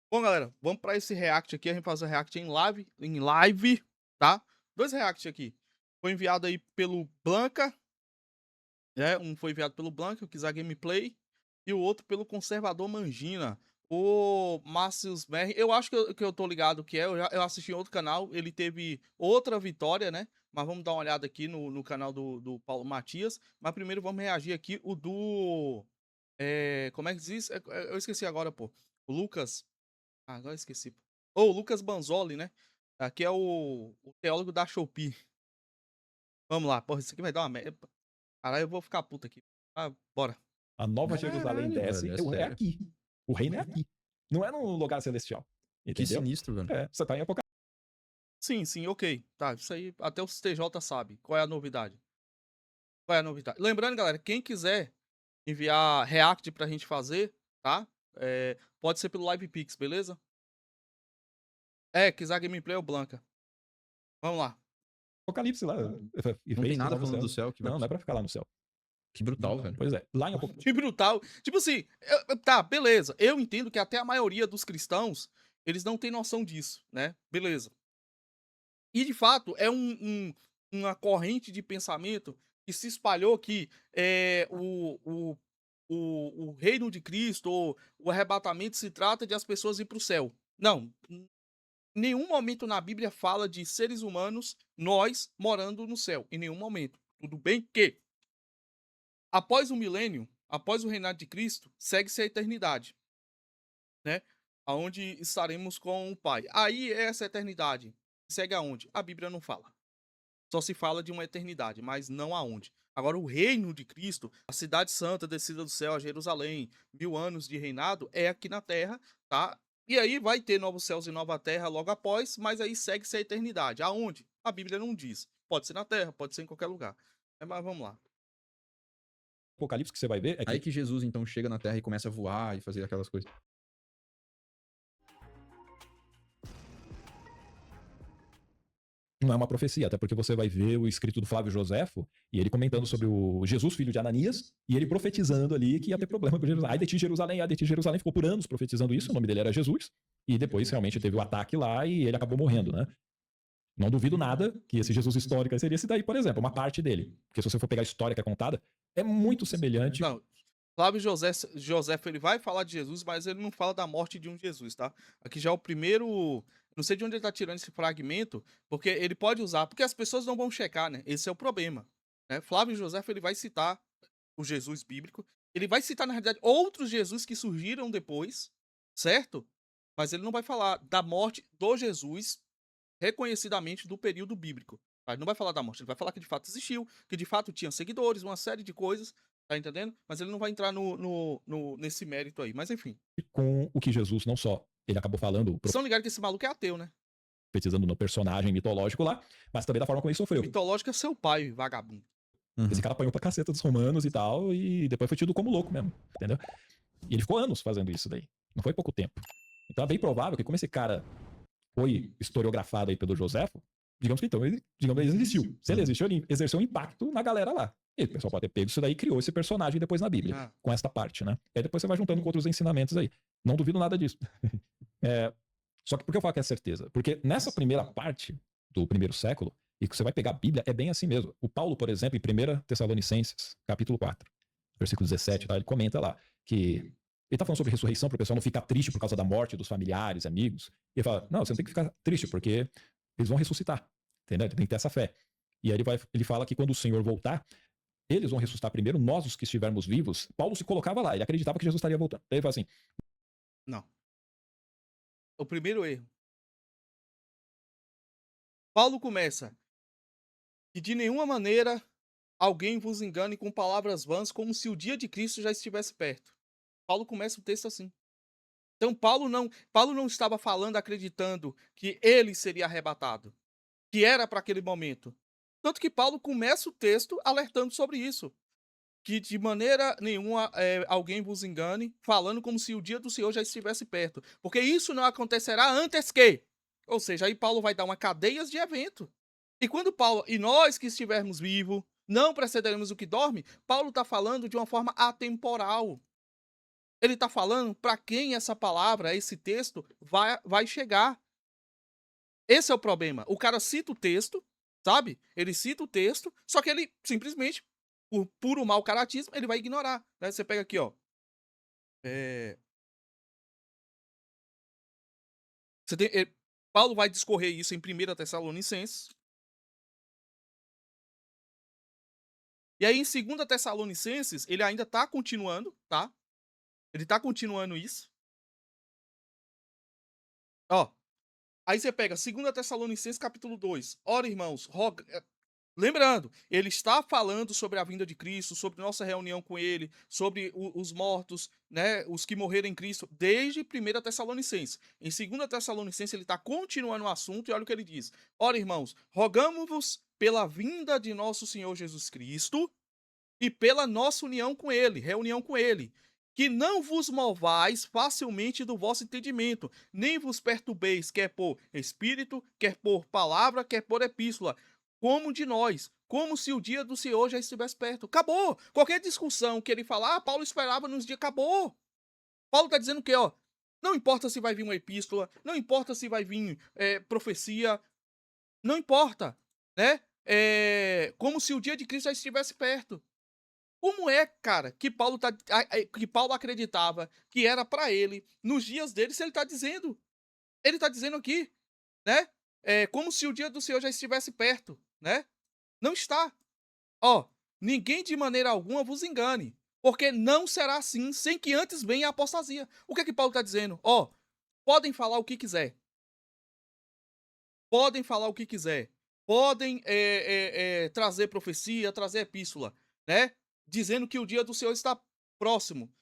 Bom, galera, vamos para esse react aqui. A gente faz o react em live, tá? Dois reacts aqui. Foi enviado aí pelo Blanca, né? Um foi enviado pelo Blanca, o Kizar Gameplay, e o outro pelo Conservador Mangina. O Márcios Merri, eu acho que eu tô ligado que é. Eu assisti em outro canal, ele teve outra vitória, né? Mas vamos dar uma olhada aqui no canal do Paulo Matias. Mas primeiro vamos reagir aqui o do. Como é que diz? Eu esqueci agora, pô. O Lucas. Ah, agora eu esqueci. Ou o Lucas Banzoli, né? Aqui é o teólogo da Shopee. Vamos lá, porra, isso aqui vai dar uma merda. Caralho, eu vou ficar puto aqui. Ah, bora. A nova Jerusalém Caralho, desce, velho, é é sério. aqui. O reino é aqui. Não é no lugar celestial. Que Entendeu? sinistro, velho. Você tá em Apocalipse. Sim, sim, ok. Tá, isso aí até os TJ sabe. Qual é a novidade? Qual é a novidade? Lembrando, galera, quem quiser enviar react pra gente fazer, tá? Pode ser pelo LivePix, beleza? Quiser gameplay ou Blanca. Vamos lá. Lá. E Não tem fez nada novos falando do céus. céu que vai Não, pro não é céu. pra ficar lá no céu. Que brutal, velho. Pois é. Lá em Apocalipse. Que brutal. Tipo assim, tá, beleza. Eu entendo que até a maioria dos cristãos, eles não têm noção disso, né? Beleza. E de fato, é uma corrente de pensamento que se espalhou que o reino de Cristo, ou o arrebatamento, se trata de as pessoas ir para o céu. Não. Em nenhum momento na Bíblia fala de seres humanos, nós, morando no céu. Em nenhum momento. Tudo bem que, após o milênio, após o reinado de Cristo, segue-se a eternidade, né? Aonde estaremos com o Pai. Aí essa eternidade segue aonde? A Bíblia não fala. Só se fala de uma eternidade, mas não aonde. Agora, o reino de Cristo, a cidade santa descida do céu a Jerusalém, 1000 anos de reinado, é aqui na terra, tá? E aí vai ter novos céus e nova terra logo após, mas aí segue-se a eternidade. Aonde? A Bíblia não diz. Pode ser na terra, pode ser em qualquer lugar. Mas vamos lá. Apocalipse que você vai ver é Aí que que Jesus, então, chega na Terra e começa a voar e fazer aquelas coisas. não é uma profecia, até porque você vai ver o escrito do Flávio Joséfo e ele comentando sobre o Jesus, filho de Ananias, e ele profetizando ali que ia ter problema com Jerusalém. Ai de ti, Jerusalém, ai de ti, Jerusalém. Ficou por anos profetizando isso, o nome dele era Jesus, e depois realmente teve o ataque lá e ele acabou morrendo, né? Não duvido nada que esse Jesus histórico seria esse daí, por exemplo, uma parte dele. Porque se você for pegar a história que é contada, é muito semelhante. Não, Flávio José, ele vai falar de Jesus, mas ele não fala da morte de um Jesus, tá? Aqui já é o primeiro. Não sei de onde ele tá tirando esse fragmento, porque ele pode usar, porque as pessoas não vão checar, né? Esse é o problema, né? Flávio José, ele vai citar o Jesus bíblico, ele vai citar, na realidade, outros Jesus que surgiram depois, certo? Mas ele não vai falar da morte do Jesus, reconhecidamente do período bíblico. Tá? Ele não vai falar da morte, ele vai falar que de fato existiu, que de fato tinha seguidores, uma série de coisas, tá entendendo? Mas ele não vai entrar nesse mérito aí. Mas enfim. Com o que Jesus não só ele acabou falando, Vocês estão ligados que esse maluco é ateu, né? profetizando no personagem mitológico lá, mas também da forma como ele sofreu. Mitológico é seu pai, vagabundo. Esse cara apanhou pra caceta dos romanos e tal, e depois foi tido como louco mesmo, entendeu? E ele ficou anos fazendo isso daí. Não foi pouco tempo. Então é bem provável que, como esse cara foi historiografado aí pelo Joséfo, digamos que então ele, digamos, ele existiu. Se ele existiu, ele exerceu um impacto na galera lá. E o pessoal pode ter pego isso daí e criou esse personagem depois na Bíblia, Ah, com esta parte, né? E aí depois você vai juntando com outros ensinamentos aí. Não duvido nada disso. Só que por que eu falo que é certeza? Porque nessa primeira parte do primeiro século, e que você vai pegar a Bíblia, é bem assim mesmo. O Paulo, por exemplo, em 1 Tessalonicenses, capítulo 4, versículo 17, tá? Ele comenta lá que ele tá falando sobre ressurreição para o pessoal não ficar triste por causa da morte dos familiares, amigos. E ele fala: não, você não tem que ficar triste, porque eles vão ressuscitar. Entendeu? Tem que ter essa fé. E aí ele fala que quando o Senhor voltar, eles vão ressuscitar primeiro, nós, os que estivermos vivos. Paulo se colocava lá, ele acreditava que Jesus estaria voltando. Aí ele fala assim: não. O primeiro erro. Paulo começa que de nenhuma maneira alguém vos engane com palavras vãs, como se o dia de Cristo já estivesse perto. Paulo começa o texto assim. Então Paulo não estava falando acreditando que ele seria arrebatado, que era para aquele momento. Tanto que Paulo começa o texto alertando sobre isso, que de maneira nenhuma alguém vos engane, falando como se o dia do Senhor já estivesse perto, porque isso não acontecerá antes que. Ou seja, aí Paulo vai dar uma cadeia de evento. E quando Paulo, e nós que estivermos vivos, não precederemos o que dorme, Paulo está falando de uma forma atemporal. Ele está falando para quem essa palavra, esse texto vai chegar. Esse é o problema. O cara cita o texto, sabe? Ele cita o texto, só que ele simplesmente, por puro mau caratismo, ele vai ignorar. Né? Você pega aqui, ó. É, você tem, Paulo vai discorrer isso em 1 Tessalonicenses. E aí, em 2 Tessalonicenses, ele ainda está continuando, tá? Ele está continuando isso. Ó, aí você pega 2 Tessalonicenses capítulo 2. Ora, irmãos, lembrando, ele está falando sobre a vinda de Cristo, sobre nossa reunião com ele, sobre os mortos, né, os que morreram em Cristo, desde 1 Tessalonicenses. Em 2 Tessalonicenses, ele está continuando o assunto e olha o que ele diz. Ora, irmãos, rogamos-vos pela vinda de nosso Senhor Jesus Cristo e pela nossa união com ele, reunião com ele, que não vos movais facilmente do vosso entendimento, nem vos perturbeis, quer por espírito, quer por palavra, quer por epístola, como de nós, como se o dia do Senhor já estivesse perto. Acabou! Qualquer discussão que ele falar, Paulo esperava nos dias, acabou! Paulo está dizendo o quê, ó? Não importa se vai vir uma epístola, não importa se vai vir profecia, não importa, né? Como se o dia de Cristo já estivesse perto. Como é, cara, que que Paulo acreditava que era para ele nos dias dele, se ele tá dizendo? Ele tá dizendo aqui, né? Como se o dia do Senhor já estivesse perto, né? Não está. Ó, ninguém de maneira alguma vos engane, porque não será assim, sem que antes venha a apostasia. O que é que Paulo tá dizendo? Ó, podem falar o que quiser. Podem falar o que quiser. Podem trazer profecia, trazer epístola, né? Dizendo que o dia do Senhor está próximo.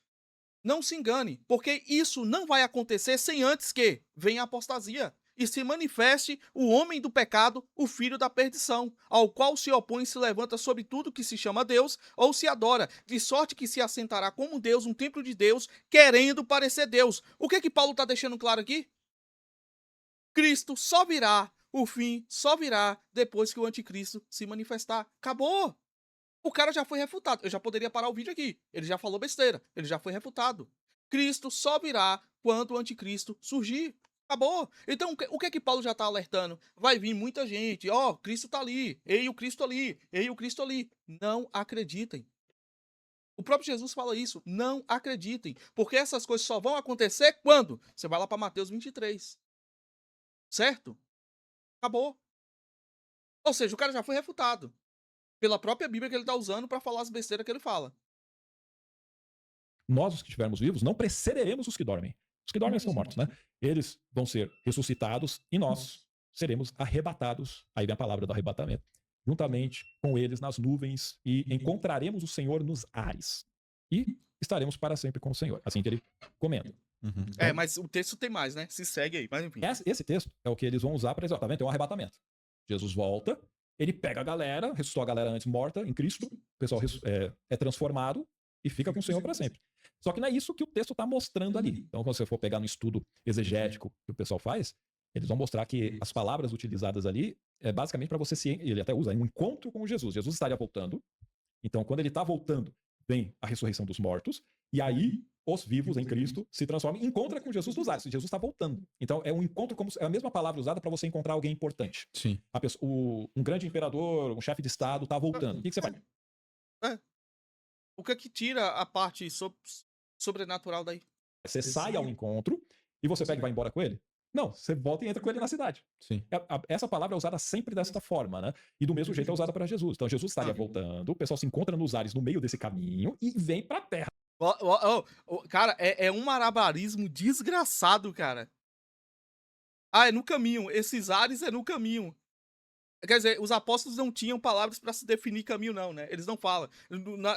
Não se engane, porque isso não vai acontecer sem antes que venha a apostasia e se manifeste o homem do pecado, o filho da perdição, ao qual se opõe e se levanta sobre tudo que se chama Deus ou se adora, de sorte que se assentará como Deus, um templo de Deus, querendo parecer Deus. O que Paulo está deixando claro aqui? Cristo só virá, o fim só virá depois que o anticristo se manifestar. Acabou! O cara já foi refutado. Eu já poderia parar o vídeo aqui. Ele já falou besteira. Ele já foi refutado. Cristo só virá quando o anticristo surgir. Acabou. Então, o que é que Paulo já está alertando? Vai vir muita gente. Ó, Cristo está ali. Ei, o Cristo ali. Ei, o Cristo ali. Não acreditem. O próprio Jesus fala isso. Não acreditem. Porque essas coisas só vão acontecer quando? Você vai lá para Mateus 23. Certo? Acabou. Ou seja, o cara já foi refutado. Pela própria Bíblia que ele está usando para falar as besteiras que ele fala. Nós, os que estivermos vivos, não precederemos os que dormem. Os que dormem são mortos, né? Eles vão ser ressuscitados e nós seremos arrebatados. Aí vem a palavra do arrebatamento. Juntamente com eles nas nuvens e encontraremos o Senhor nos ares. E estaremos para sempre com o Senhor. Assim que ele comenta. Uhum. Mas o texto tem mais, né? Se segue aí, mas enfim. Esse texto é o que eles vão usar para dizer, tá vendo? Tem um arrebatamento. Jesus volta, ele pega a galera, ressuscitou a galera antes morta em Cristo, o pessoal é transformado e fica com o Senhor para sempre. Só que não é isso que o texto está mostrando ali. Então, quando você for pegar no estudo exegético que o pessoal faz, eles vão mostrar que as palavras utilizadas ali é basicamente para você ele até usa, um encontro com Jesus. Jesus estaria voltando. Então, quando ele está voltando, vem a ressurreição dos mortos, e aí os vivos em Cristo se transformam e encontram com Jesus dos ares. Jesus está voltando. Então, é um encontro como é a mesma palavra usada para você encontrar alguém importante. Sim. Um grande imperador, um chefe de Estado está voltando. O que você faz? O que é que tira a parte sobrenatural daí? Você sai ao encontro e você pega e vai embora com ele? Não, você volta e entra com ele na cidade. Sim. Essa palavra é usada sempre desta forma, né? E do mesmo jeito é usada para Jesus. Então Jesus estaria voltando, o pessoal se encontra nos ares no meio desse caminho e vem para a terra. Cara, é um malabarismo desgraçado, cara. Ah, é no caminho. Esses ares é no caminho. Quer dizer, os apóstolos não tinham palavras para se definir caminho, não, né? Eles não falam.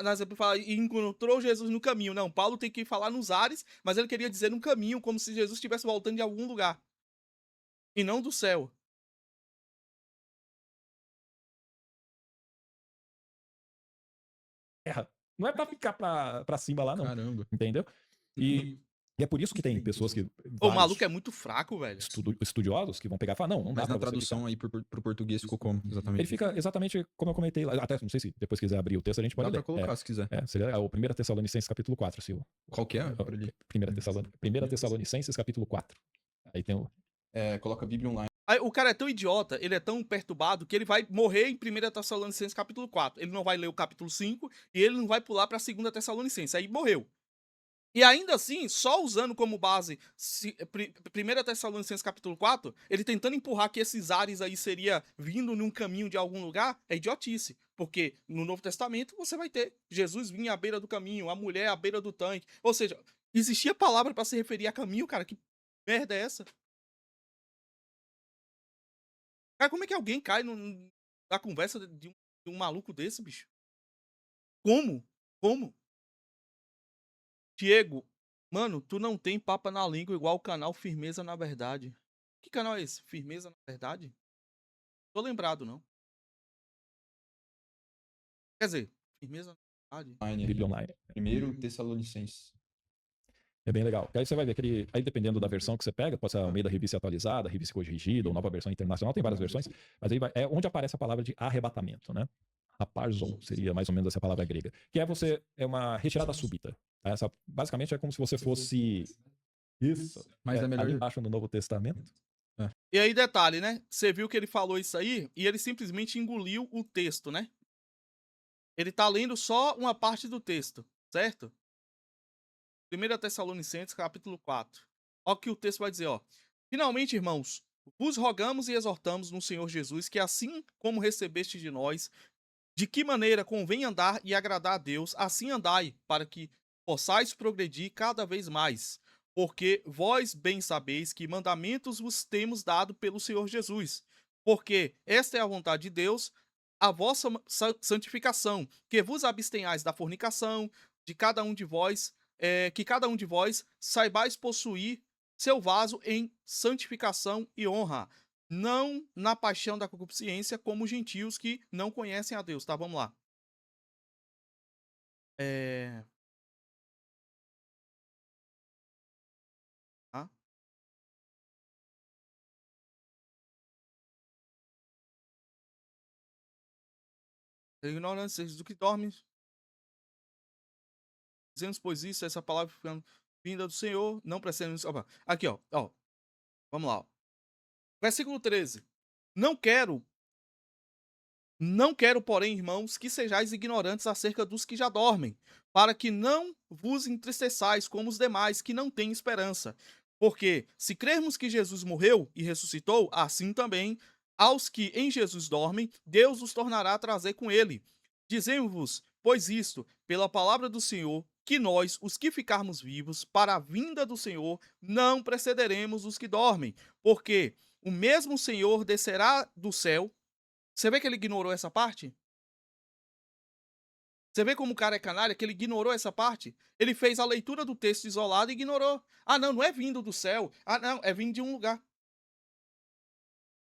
Nas fala, encontrou Jesus no caminho. Não, Paulo tem que falar nos ares, mas ele queria dizer no caminho, como se Jesus estivesse voltando de algum lugar. E não do céu. Não é para ficar para cima lá, não. Caramba. Entendeu? E E é por isso que tem pessoas que. O vários maluco é muito fraco, velho. estudiosos que vão pegar e falar, não dá Mas pra na você tradução aí pro português ficou como, exatamente? Ele fica exatamente como eu comentei lá. Até não sei se depois quiser abrir o texto, a gente pode Dá ler. pra colocar se quiser. Seria o 1 Tessalonicenses capítulo 4, Silvio. Qual que é? Por ali. 1 Tessalonicenses capítulo 4. Aí tem o. Coloca a Bíblia online. Aí, o cara é tão idiota, ele é tão perturbado, que ele vai morrer em 1 Tessalonicenses capítulo 4. Ele não vai ler o capítulo 5 e ele não vai pular pra 2 Tessalonicenses. Aí morreu. E ainda assim, só usando como base 1 Tessalonicenses capítulo 4, ele tentando empurrar que esses ares aí seria vindo num caminho de algum lugar, é idiotice. Porque no Novo Testamento você vai ter Jesus vinha à beira do caminho, a mulher à beira do tanque. Ou seja, existia palavra pra se referir a caminho, cara. Que merda é essa? Cara, como é que alguém cai na conversa de um maluco desse, bicho? Como? Como? Diego, mano, tu não tem papa na língua igual o canal Firmeza na Verdade. Que canal é esse? Firmeza na Verdade? Tô lembrado, não. Quer dizer, Firmeza na Verdade. Bíblia online. 1 Tessalonicenses. É bem legal. Aí você vai ver que ele, aí dependendo da versão que você pega, pode ser ao meio da revista atualizada, revista corrigida, ou nova versão internacional, tem várias versões, mas aí é onde aparece a palavra de arrebatamento, né? Haparzon seria mais ou menos essa palavra grega, que é uma retirada súbita. Essa basicamente é como se você fosse isso, Mas é melhor ali embaixo no Novo Testamento. E aí, detalhe, né? Você viu que ele falou isso aí e ele simplesmente engoliu o texto, né? Ele tá lendo só uma parte do texto, certo? 1 Tessalonicenses, capítulo 4. Olha o que o texto vai dizer, ó. Finalmente, irmãos, vos rogamos e exortamos no Senhor Jesus que assim como recebeste de nós, de que maneira convém andar e agradar a Deus, assim andai, para que possais progredir cada vez mais. Porque vós bem sabeis que mandamentos vos temos dado pelo Senhor Jesus. Porque esta é a vontade de Deus, a vossa santificação, que vos abstenhais da fornicação, de cada um de vós, que cada um de vós saibais possuir seu vaso em santificação e honra, não na paixão da concupiscência, como os gentios que não conhecem a Deus, tá? Vamos lá. Tá? Ignorância do que dorme. Dizemos, pois isso, essa palavra vinda do Senhor, não precisamos. Aqui, ó. Vamos lá. Ó. Versículo 13. Não quero, porém, irmãos, que sejais ignorantes acerca dos que já dormem, para que não vos entristeçais como os demais que não têm esperança. Porque, se crermos que Jesus morreu e ressuscitou, assim também, aos que em Jesus dormem, Deus os tornará a trazer com ele. Dizemos-vos, pois isto, pela palavra do Senhor, que nós, os que ficarmos vivos, para a vinda do Senhor, não precederemos os que dormem. Porque o mesmo Senhor descerá do céu. Você vê que ele ignorou essa parte? Você vê como o cara é canalha, que ele ignorou essa parte? Ele fez a leitura do texto isolado e ignorou. Ah, não é vindo do céu. Ah, não, é vindo de um lugar.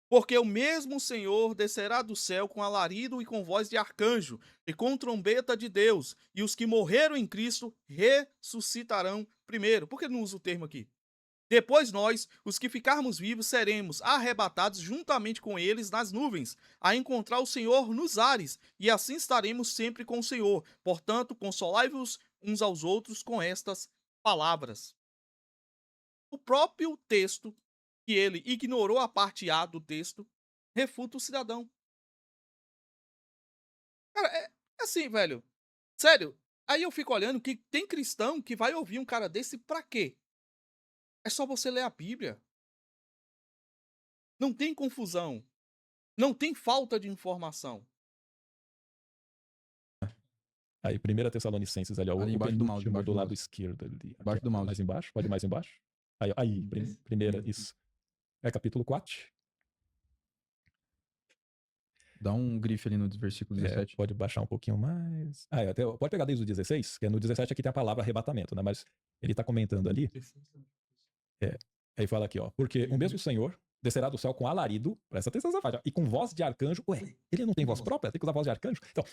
Porque o mesmo Senhor descerá do céu com alarido e com voz de arcanjo, e com trombeta de Deus, e os que morreram em Cristo ressuscitarão primeiro. Por que não usa o termo aqui? Depois nós, os que ficarmos vivos, seremos arrebatados juntamente com eles nas nuvens, a encontrar o Senhor nos ares, e assim estaremos sempre com o Senhor. Portanto, consolai-vos uns aos outros com estas palavras. O próprio texto, que ele ignorou a parte A do texto, refuta o cidadão. Cara, é assim, velho. Sério, aí eu fico olhando que tem cristão que vai ouvir um cara desse pra quê? É só você ler a Bíblia. Não tem confusão. Não tem falta de informação. Aí, 1 Tessalonicenses ali, ó, Ali o embaixo do mouse, penúltimo embaixo do do lado mouse. esquerdo ali. Embaixo Aqui, do ó. mouse. Mais embaixo? Pode ir mais embaixo? Aí, primeira, isso. É capítulo 4. Dá um grife ali no versículo 17. Pode baixar um pouquinho mais. Pode pegar desde o 16, que no 17 aqui tem a palavra arrebatamento, né? Mas ele tá comentando ali. Aí fala aqui, ó. Porque o mesmo Senhor descerá do céu com alarido, presta atenção nessa parte, ó, e com voz de arcanjo. Ué, ele não tem voz própria? Tem que usar voz de arcanjo? Então,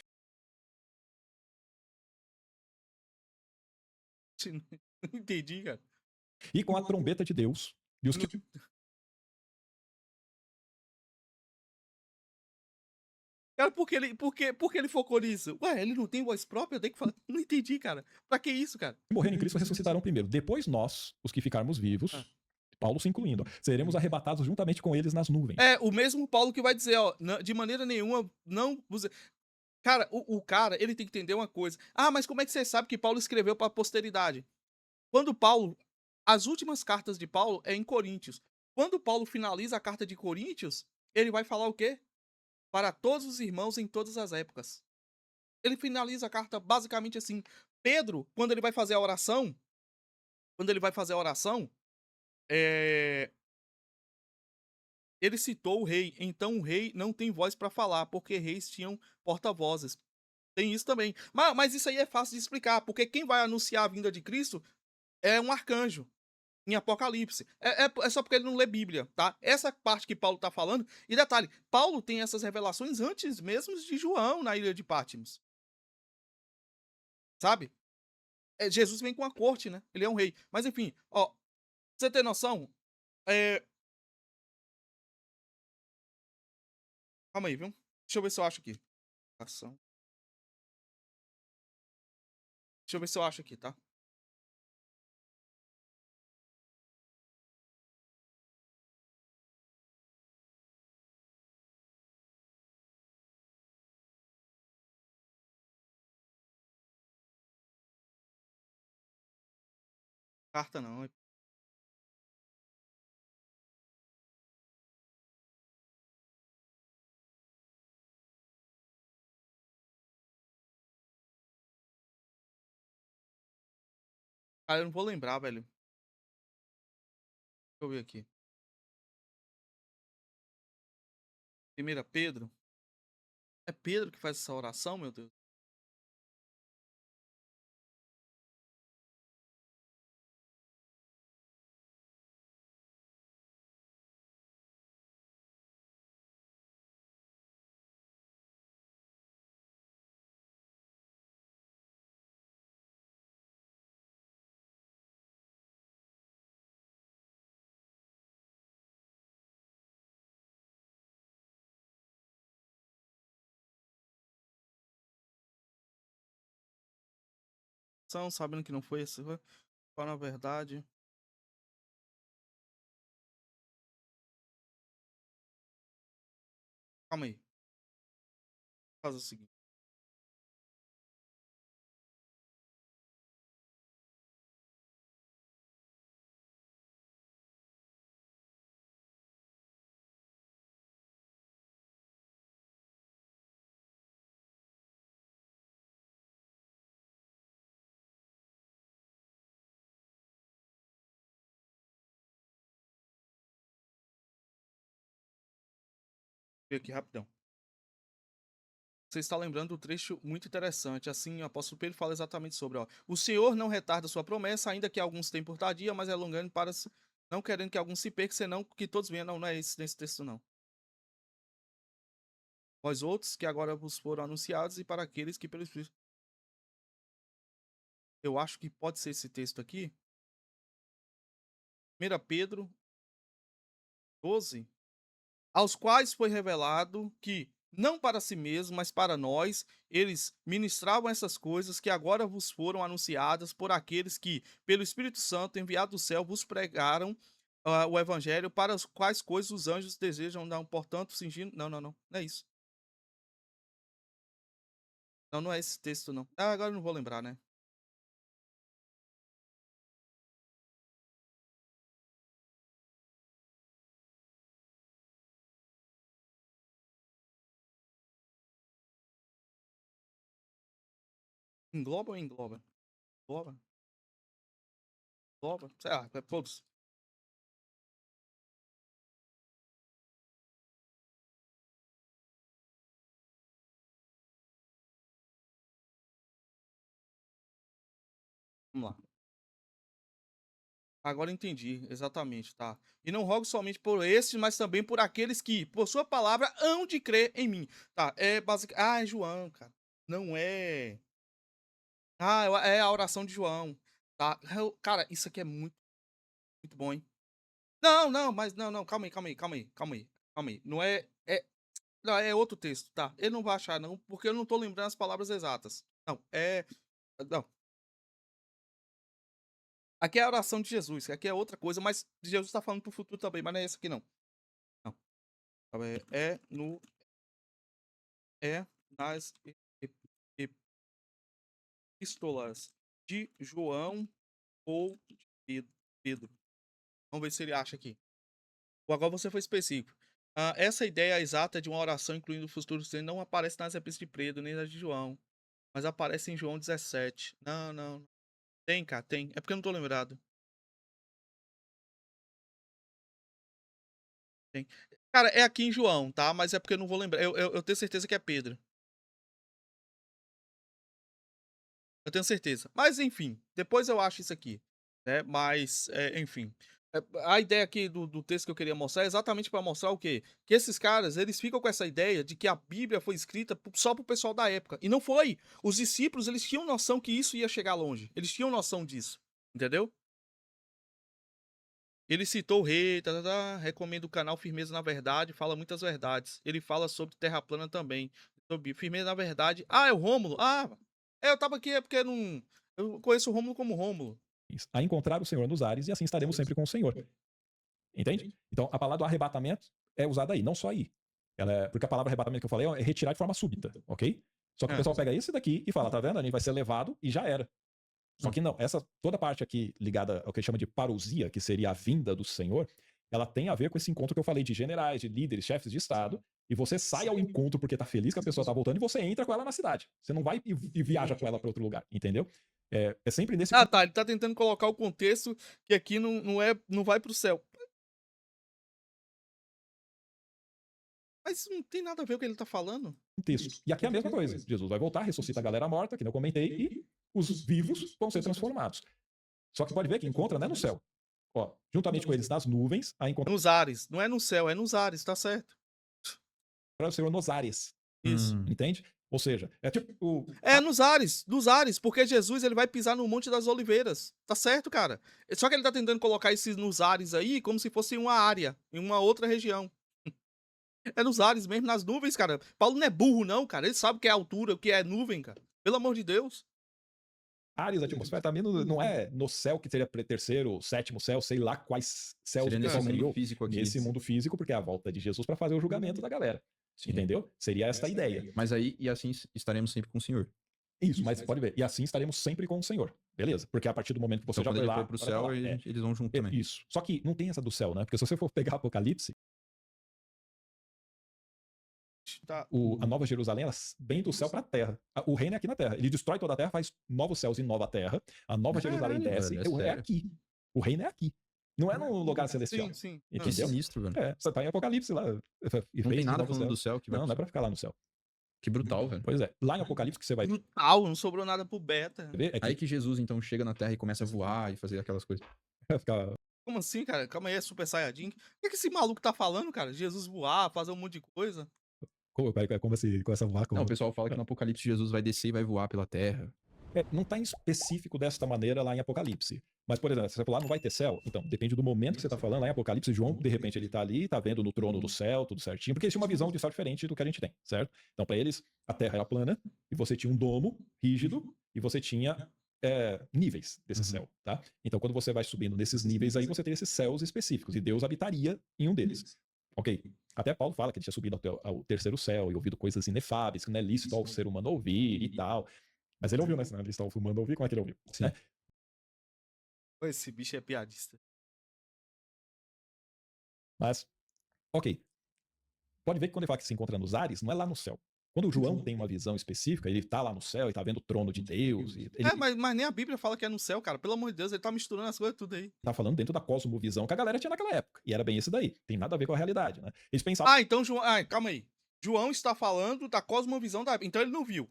Não entendi, cara. E com a trombeta de Deus, e os que Cara, por que ele focou nisso? Ué, ele não tem voz própria? Eu tenho que falar. Não entendi, cara. Pra que isso, cara? morreram em Cristo ressuscitarão primeiro. Depois nós, os que ficarmos vivos, Paulo se incluindo, seremos arrebatados juntamente com eles nas nuvens. É, o mesmo Paulo que vai dizer, ó, de maneira nenhuma, não. Cara, o cara, ele tem que entender uma coisa. Ah, mas como é que você sabe que Paulo escreveu pra posteridade? Quando Paulo. As últimas cartas de Paulo é em Coríntios. Quando Paulo finaliza a carta de Coríntios, ele vai falar o quê? Para todos os irmãos em todas as épocas. Ele finaliza a carta basicamente assim. Pedro, quando ele vai fazer a oração, é, ele citou o rei. Então o rei não tem voz para falar, porque reis tinham porta-vozes. Tem isso também. Mas isso aí é fácil de explicar, porque quem vai anunciar a vinda de Cristo é um arcanjo. Em Apocalipse. É só porque ele não lê Bíblia, tá? Essa parte que Paulo tá falando. E detalhe, Paulo tem essas revelações antes mesmo de João na ilha de Patmos. Sabe? Jesus vem com a corte, né? Ele é um rei. Mas enfim, ó. Pra você ter noção, é... Calma aí, viu? Deixa eu ver se eu acho aqui. Ação. Deixa eu ver se eu acho aqui, tá? Carta não. Cara, eu não vou lembrar, velho. Deixa eu ver aqui. 1 Pedro. É Pedro que faz essa oração, meu Deus? São sabendo que não foi esse. Só na verdade. Calma aí. Faz o seguinte. Ver aqui rapidão. Você está lembrando um trecho muito interessante. Assim, o apóstolo Pedro fala exatamente sobre, ó. O Senhor não retarda sua promessa, ainda que alguns tenham por tardia, mas é longânimo para não querendo que alguns se percam, senão que todos venham. Não, não é esse nesse texto, não. Vós outros que agora vos foram anunciados e para aqueles que pelo Espírito. Eu acho que pode ser esse texto aqui. 1 Pedro 12. Aos quais foi revelado que, não para si mesmo, mas para nós, eles ministravam essas coisas que agora vos foram anunciadas por aqueles que, pelo Espírito Santo, enviado do céu, vos pregaram o evangelho, para as quais coisas os anjos desejam, não, portanto, fingindo. Não, não, não. Não é isso. Não, não é esse texto, não. Ah, agora eu não vou lembrar, né? Engloba ou engloba? Engloba? Engloba? Sei lá, é todos. Vamos lá. Agora entendi, exatamente, tá? E não rogo somente por estes, mas também por aqueles que, por sua palavra, hão de crer em mim. Tá, é basicamente. Ah, é João, cara. Não é. Ah, é a oração de João. Tá? Cara, isso aqui é muito. Muito bom, hein? Não, não, mas não, calma aí, calma aí. Não não, é outro texto, tá? Ele não vai achar não, porque eu não tô lembrando as palavras exatas. Não. Aqui é a oração de Jesus, aqui é outra coisa, mas Jesus tá falando pro futuro também, mas não é esse aqui não. Não. É no é nas epístolas de João ou de Pedro. Vamos ver se ele acha aqui. Agora você foi específico. Essa ideia exata de uma oração incluindo o futuro não aparece nas epístolas de Pedro nem nas de João, mas aparece em João 17. Não, não. Tem, cara, tem. É porque eu não tô lembrado. Tem. Cara, é aqui em João, tá? Mas é porque eu não vou lembrar. Eu tenho certeza que é Pedro. Eu tenho certeza. Mas enfim, depois eu acho isso aqui, né? Mas, enfim. A ideia aqui do texto que eu queria mostrar é exatamente para mostrar o quê? Que esses caras, eles ficam com essa ideia de que a Bíblia foi escrita só pro pessoal da época. E não foi. Os discípulos, eles tinham noção que isso ia chegar longe. Eles tinham noção disso. Entendeu? Ele citou o rei, recomenda o canal Firmeza na Verdade, fala muitas verdades. Ele fala sobre Terra plana também. Sobre Firmeza na Verdade. É o Rômulo. Eu tava aqui, é porque não. Eu conheço o Rômulo como Rômulo. A encontrar o Senhor nos ares e assim estaremos sempre com o Senhor. Entende? Então, a palavra do arrebatamento é usada aí, não só aí. Porque a palavra arrebatamento que eu falei é retirar de forma súbita, ok? Só que o pessoal pega esse daqui e fala, tá vendo? A gente vai ser levado e já era. Só que não, toda a parte aqui ligada ao que chama de parousia, que seria a vinda do Senhor, ela tem a ver com esse encontro que eu falei de generais, de líderes, chefes de Estado, e você sai ao encontro porque tá feliz que a pessoa tá voltando e você entra com ela na cidade. Você não vai e viaja com ela para outro lugar, entendeu? É sempre nesse... Tá, ele tá tentando colocar o contexto que aqui não vai pro céu. Mas não tem nada a ver com o que ele tá falando. Texto. E aqui é a mesma coisa. Jesus vai voltar, ressuscita a galera morta, que eu comentei, e os vivos vão ser transformados. Só que pode ver que encontra, né, no céu. Ó, juntamente com eles nas nuvens, a encontrar Nos ares. Não é no céu, é nos ares, tá certo. o Senhor nos ares. Isso. Entende? Ou seja, é tipo... É nos ares, porque Jesus ele vai pisar no Monte das Oliveiras. Tá certo, cara? Só que ele tá tentando colocar esses nos ares aí como se fosse uma área, em uma outra região. É nos ares mesmo, nas nuvens, cara. Paulo não é burro, não, cara. Ele sabe o que é altura, o que é nuvem, cara. Pelo amor de Deus. Ares, a atmosfera, também não é no céu que seria terceiro, sétimo céu, sei lá quais céus seria o nesse pessoal mundo criou. físico aqui. Nesse mundo físico, porque é a volta de Jesus para fazer o julgamento da galera. Sim. Entendeu? Seria essa a ideia. Mas aí, e assim estaremos sempre com o Senhor. Isso, mas pode ver. E assim estaremos sempre com o Senhor. Beleza? Porque a partir do momento que você Então, já quando foi ele lá... for pro céu, eles vão junto também. Isso. Só que não tem essa do céu, né? Porque se você for pegar Apocalipse, Tá. a Nova Jerusalém, ela vem do céu para a terra. O reino é aqui na terra. Ele destrói toda a terra, faz novos céus e nova terra. A Nova Jerusalém desce. Velho, É aqui. O reino é aqui. Não é no lugar celestial. Sim. Que Entendeu? sinistro, velho. Você tá em Apocalipse lá. Não tem nada falando do céu que vai... Não é pra ficar lá no céu. Que brutal, velho. Pois é. Lá em Apocalipse que você vai... Brutal, não sobrou nada pro Beta. Aí que Jesus, então, chega na Terra e começa a voar e fazer aquelas coisas. ficar... Como assim, cara? Calma aí, é Super Saiyajin? O que esse maluco tá falando, cara? Jesus voar, fazer um monte de coisa. Como assim? Com essa vaca? Não, o pessoal fala que no Apocalipse Jesus vai descer e vai voar pela Terra. Não tá em específico desta maneira lá em Apocalipse. Mas, por exemplo, se você falar não vai ter céu, então depende do momento que você tá falando. Lá em Apocalipse, João, de repente, ele tá ali, tá vendo no trono do céu, tudo certinho, porque eles tinham uma visão de céu diferente do que a gente tem, certo? Então, para eles, a Terra era plana, e você tinha um domo rígido, e você tinha níveis desse céu, tá? Então, quando você vai subindo nesses níveis aí, você tem esses céus específicos, e Deus habitaria em um deles. Ok? Até Paulo fala que ele tinha subido ao terceiro céu e ouvido coisas inefáveis, que não é lícito ao ser humano ouvir e tal. Mas ele ouviu, né? Senão eles estavam filmando ouvir, como é que ele ouviu? Sim. Né? Esse bicho é piadista. Mas, ok. Pode ver que quando ele fala que se encontra nos ares, não é lá no céu. Quando o João tem uma visão específica, ele tá lá no céu e tá vendo o trono de Deus. Mas nem a Bíblia fala que é no céu, cara. Pelo amor de Deus, ele tá misturando as coisas tudo aí. Tá falando dentro da cosmovisão que a galera tinha naquela época. E era bem isso daí. Tem nada a ver com a realidade, né? Eles pensavam... Então João... calma aí. João está falando da cosmovisão da Bíblia. Então ele não viu.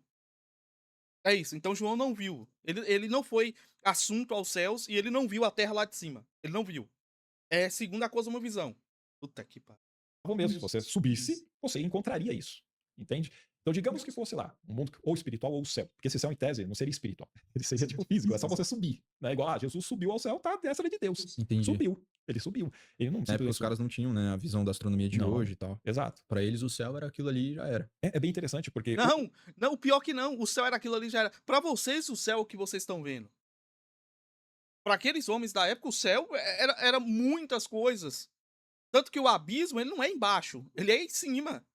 É isso. Então João não viu. Ele não foi assunto aos céus e ele não viu a terra lá de cima. Ele não viu. É segundo a cosmovisão. Puta que pariu. mesmo, se você subisse, você encontraria isso. Entende? Então, digamos que fosse lá, um mundo ou espiritual ou o céu. Porque esse céu, em tese, não seria espiritual. Ele seria tipo físico, é só você subir. Né? Igual, Jesus subiu ao céu, tá à destra de Deus. Entendi. Subiu. Ele subiu. Ele não É, porque os simplesmente caras não tinham, né, a visão da astronomia de Não. hoje e tal. Exato. Pra eles o céu era aquilo ali e já era. É bem interessante, porque Não, não, o pior que não. O céu era aquilo ali, já era. Pra vocês, o céu é o que vocês estão vendo. Pra aqueles homens da época, o céu era muitas coisas. Tanto que o abismo, ele não é embaixo, ele é em cima.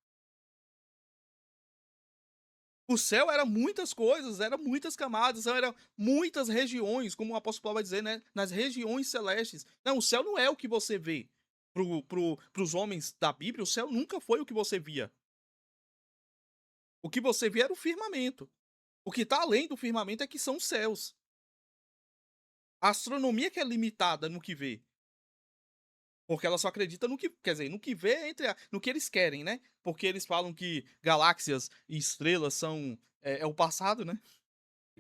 O céu era muitas coisas, era muitas camadas, era muitas regiões, como o apóstolo Paulo vai dizer, né? Nas regiões celestes. Não, o céu não é o que você vê. Pros homens da Bíblia, o céu nunca foi o que você via. O que você via era o firmamento. O que está além do firmamento é que são os céus. A astronomia que é limitada no que vê. Porque ela só acredita no que, quer dizer, no que vê no que eles querem, né? Porque eles falam que galáxias e estrelas são é o passado, né?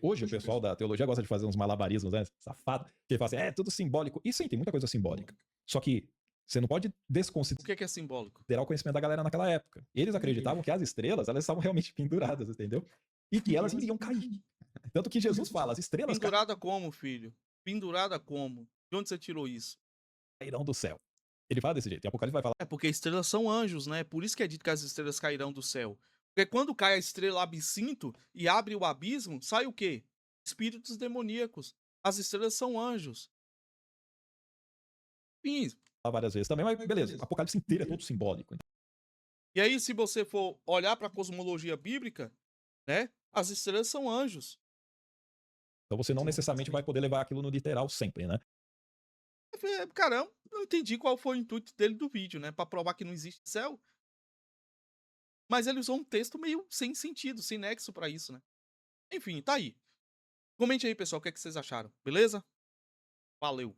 hoje o pessoal da teologia gosta de fazer uns malabarismos, né? Safado. Que fala assim, é tudo simbólico. E sim, tem muita coisa simbólica. Só que você não pode O desconsiderar que é simbólico? o conhecimento da galera naquela época. Eles acreditavam que as estrelas, elas estavam realmente penduradas, entendeu? E que elas iriam cair. Tanto que Jesus fala, as estrelas Pendurada como, filho? Pendurada como? De onde você tirou isso? cairão do céu. Ele fala desse jeito. E Apocalipse vai falar, É porque estrelas são anjos, né? Por isso que é dito que as estrelas cairão do céu. Porque quando cai a estrela absinto e abre o abismo, sai o quê? Espíritos demoníacos. As estrelas são anjos. Enfim, várias vezes também, mas beleza. O Apocalipse inteiro é todo simbólico. e aí, se você for olhar para a cosmologia bíblica, né? As estrelas são anjos. Então você não necessariamente vai poder levar aquilo no literal sempre, né? Caramba, não entendi qual foi o intuito dele do vídeo, né? Pra provar que não existe céu. Mas ele usou um texto meio sem sentido, sem nexo pra isso, né? Enfim, tá aí. Comente aí, pessoal, o que é que vocês acharam, beleza? Valeu!